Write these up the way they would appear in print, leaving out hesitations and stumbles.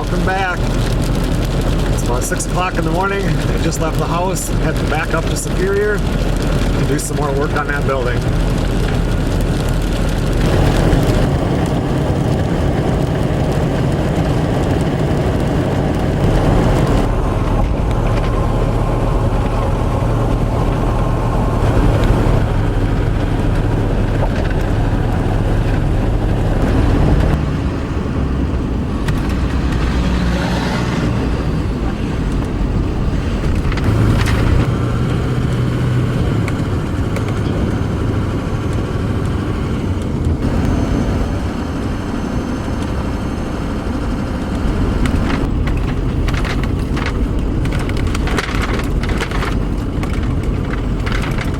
welcome back. It's about 6 o'clock in the morning. I just left the house, heading back up to Superior to do some more work on that building.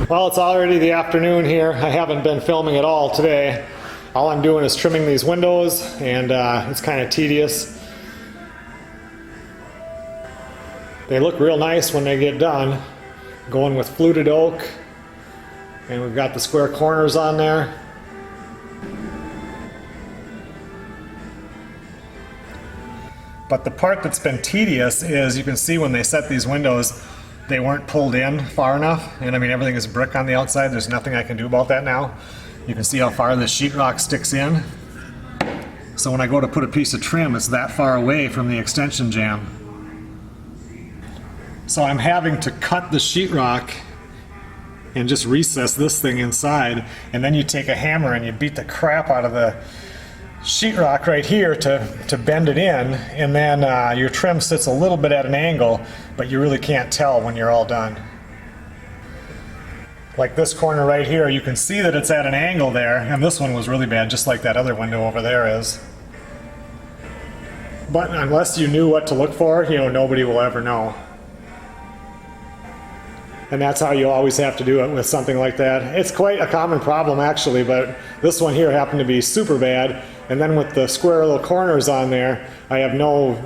Well, it's already the afternoon here. I haven't been filming at all today. All I'm doing is trimming these windows, and it's kind of tedious. They look real nice when they get done. Going with fluted oak, and we've got the square corners on there. But the part that's been tedious is, you can see when they set these windows, they weren't pulled in far enough, and I mean everything is brick on the outside. There's nothing I can do about that now. You can see how far this sheetrock sticks in. So when I go to put a piece of trim, it's that far away from the extension jamb. So I'm having to cut the sheetrock and just recess this thing inside, and then you take a hammer and you beat the crap out of the sheetrock right here to bend it in, and then your trim sits a little bit at an angle, but you really can't tell when you're all done. Like this corner right here, you can see that it's at an angle there, and this one was really bad, just like that other window over there is. But unless you knew what to look for, you know, nobody will ever know. And that's how you always have to do it with something like that. It's quite a common problem actually, but this one here happened to be super bad. And then with the square little corners on there, I have no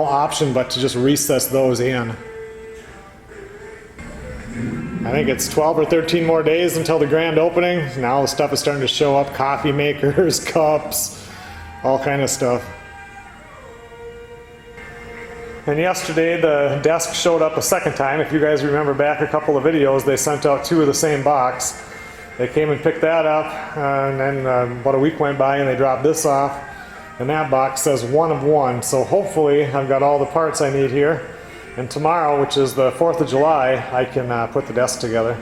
option but to just recess those in. I think it's 12 or 13 more days until the grand opening. Now the stuff is starting to show up, coffee makers, cups, all kind of stuff. And yesterday the desk showed up a second time. If you guys remember back a couple of videos, they sent out 2 of the same box. They came and picked that up, and then about a week went by and they dropped this off. And that box says 1 of 1. So hopefully I've got all the parts I need here. And tomorrow, which is the 4th of July, I can put the desk together.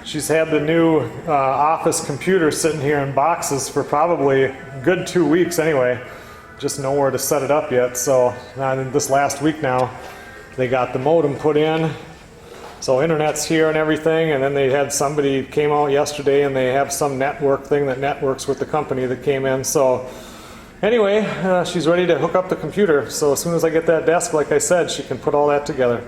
She's had the new office computer sitting here in boxes for probably a good 2 weeks anyway. Just nowhere to set it up yet. So this last week now, they got the modem put in. So internet's here and everything, and then they had somebody came out yesterday and they have some network thing that networks with the company that came in. So anyway, she's ready to hook up the computer. So as soon as I get that desk, like I said, she can put all that together.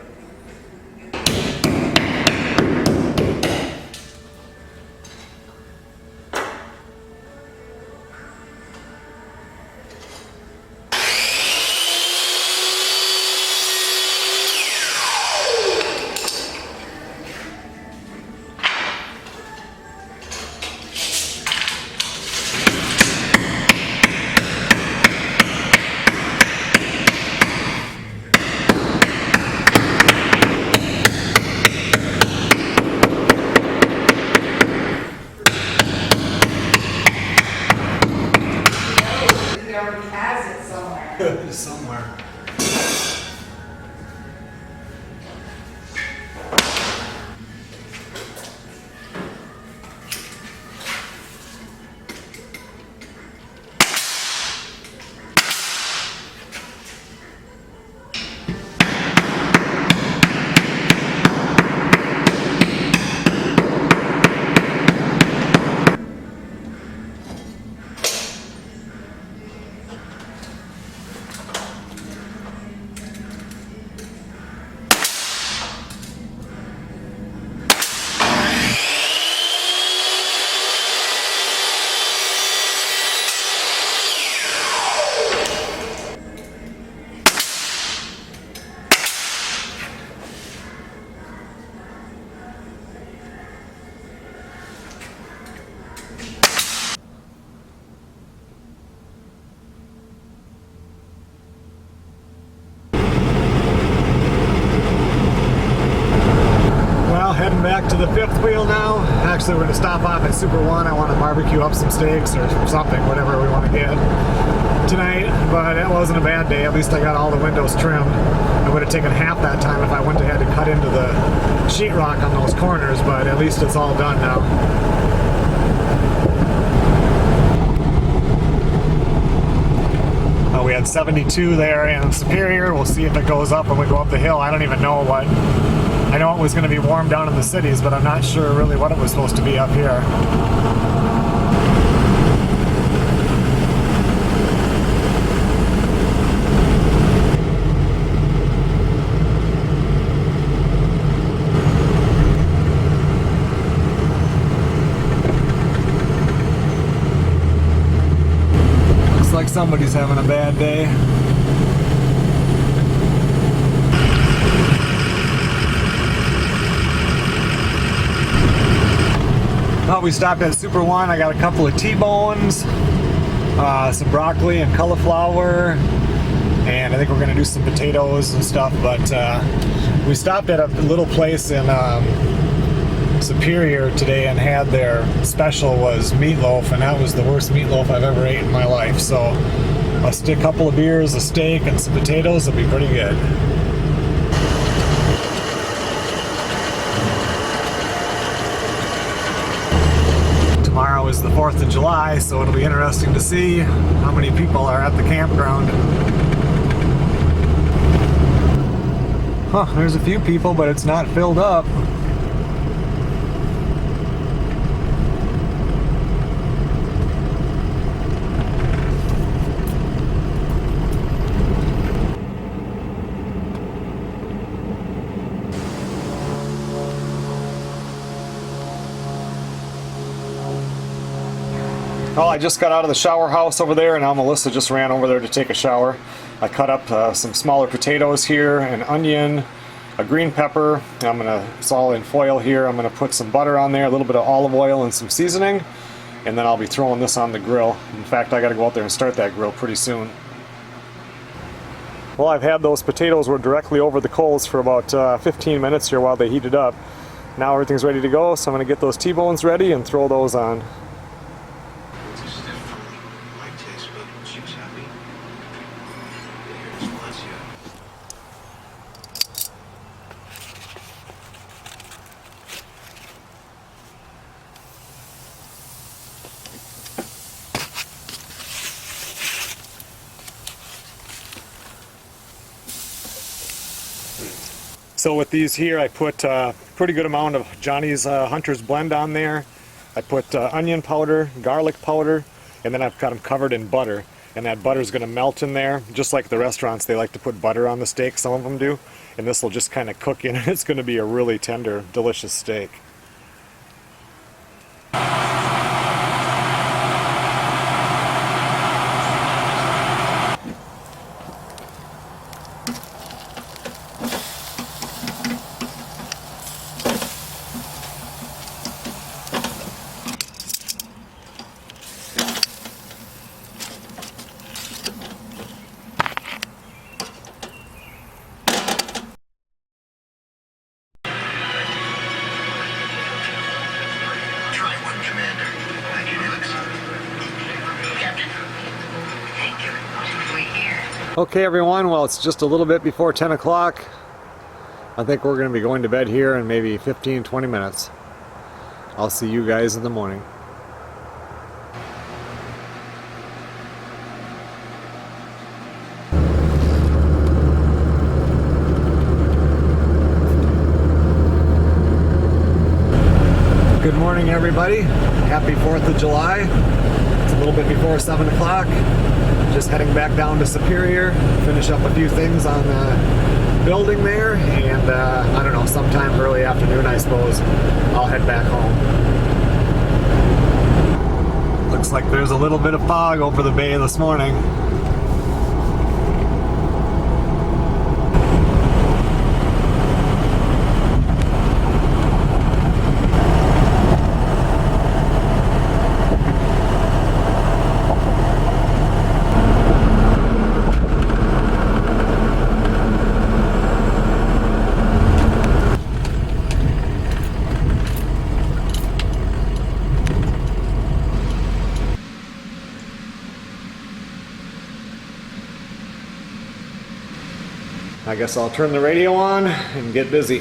back to the fifth wheel now. Actually, we're going to stop off at Super One. I want to barbecue up some steaks or something, whatever we want to get tonight. But it wasn't a bad day. At least I got all the windows trimmed. It would have taken half that time if I went ahead and cut into the sheetrock on those corners, but at least it's all done now. We had 72 there in Superior. We'll see if it goes up when we go up the hill. I don't even know what. I know it was going to be warm down in the cities, but I'm not sure really what it was supposed to be up here. Like somebody's having a bad day. Well, we stopped at Super One. I got a couple of T-bones, some broccoli and cauliflower, and I think we're going to do some potatoes and stuff, but we stopped at a little place in Superior today and had their special was meatloaf, and that was the worst meatloaf I've ever ate in my life. So a couple of beers, a steak, and some potatoes will be pretty good. Tomorrow is the 4th of July, so it'll be interesting to see how many people are at the campground. Huh, there's a few people, but it's not filled up. Well, I just got out of the shower house over there, and now Melissa just ran over there to take a shower. I cut up some smaller potatoes here, an onion, a green pepper. It's all in foil here. I'm gonna put some butter on there, a little bit of olive oil and some seasoning, and then I'll be throwing this on the grill. In fact, I gotta go out there and start that grill pretty soon. Well, I've had those potatoes were directly over the coals for about 15 minutes here while they heated up. Now everything's ready to go, so I'm gonna get those T-bones ready and throw those on. So with these here, I put a pretty good amount of Johnny's Hunter's Blend on there. I put onion powder, garlic powder, and then I've got them covered in butter. And that butter is going to melt in there, just like the restaurants. They like to put butter on the steak, some of them do. And this will just kind of cook in, and it's going to be a really tender, delicious steak. Okay everyone, well it's just a little bit before 10 o'clock. I think we're going to be going to bed here in maybe 15-20 minutes. I'll see you guys in the morning. Good morning everybody. Happy 4th of July. It's a little bit before 7 o'clock. Just heading back down to Superior, finish up a few things on the building there, and I don't know, sometime early afternoon I suppose I'll head back home. Looks like there's a little bit of fog over the bay this morning. I guess I'll turn the radio on and get busy.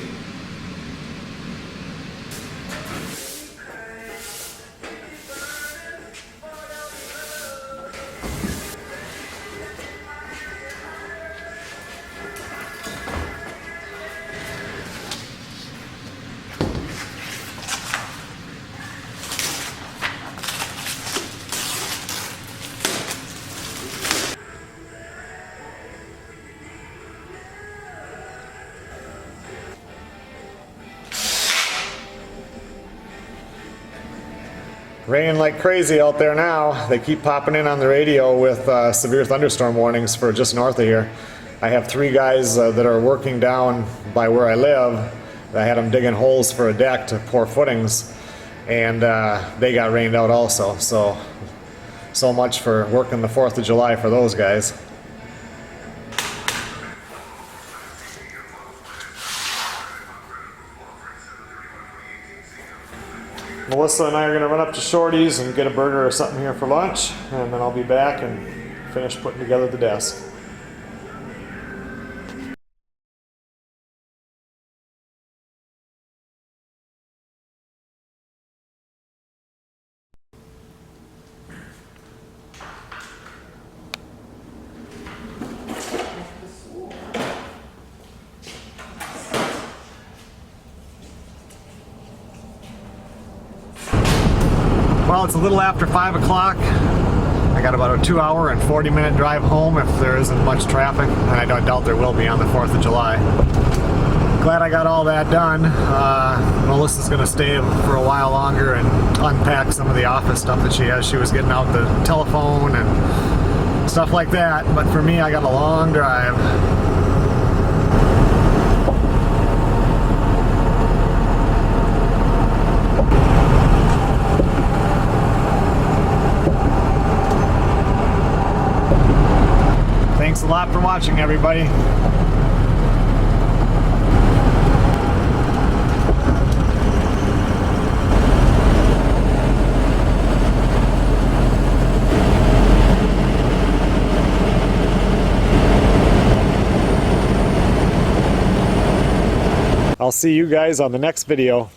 Raining like crazy out there now. They keep popping in on the radio with severe thunderstorm warnings for just north of here. I have 3 guys that are working down by where I live. I had them digging holes for a deck to pour footings, and they got rained out also. So much for working the 4th of July for those guys. Melissa and I are going to run up to Shorty's and get a burger or something here for lunch, and then I'll be back and finish putting together the desk. Well, it's a little after 5 o'clock. I got about a 2-hour and 40-minute drive home if there isn't much traffic, and I doubt there will be on the 4th of July. Glad I got all that done. Melissa's going to stay for a while longer and unpack some of the office stuff that she has. She was getting out the telephone and stuff like that, but for me, I got a long drive. Thanks a lot for watching, everybody. I'll see you guys on the next video.